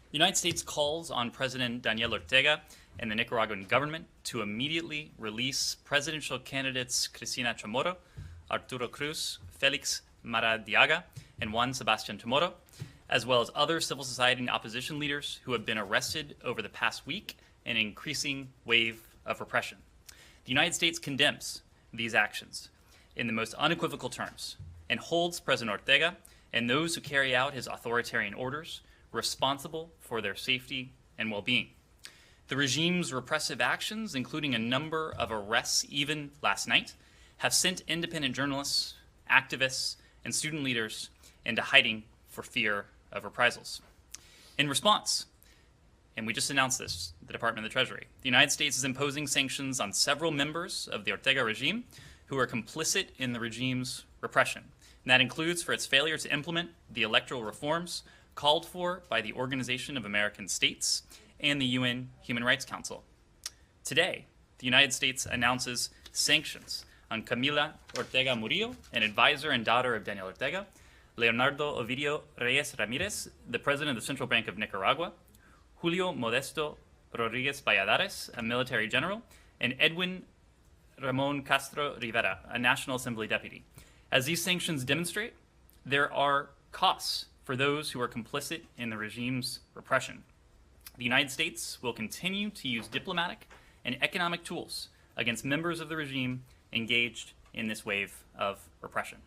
The United States calls on President Daniel Ortega and the Nicaraguan government to immediately release presidential candidates Cristina Chamorro, Arturo Cruz, Felix Maradiaga, and Juan Sebastian Chamorro, as well as other civil society and opposition leaders who have been arrested over the past week in an increasing wave of repression. The United States condemns these actions in the most unequivocal terms and holds President Ortega and those who carry out his authoritarian orders responsible for their safety and well-being. The regime's repressive actions, including a number of arrests even last night, have sent independent journalists, activists, and student leaders into hiding for fear of reprisals. In response, and we just announced this, the Department of the Treasury, the United States is imposing sanctions on several members of the Ortega regime who are complicit in the regime's repression. And that includes for its failure to implement the electoral reforms called for by the Organization of American States and the UN Human Rights Council. Today, the United States announces sanctions on Camila Ortega Murillo, an advisor and daughter of Daniel Ortega, Leonardo Ovidio Reyes Ramirez, the president of the Central Bank of Nicaragua, Julio Modesto Rodriguez Valladares, a military general, and Edwin Ramon Castro Rivera, a National Assembly deputy. As these sanctions demonstrate, there are costs for those who are complicit in the regime's repression. The United States will continue to use diplomatic and economic tools against members of the regime engaged in this wave of repression.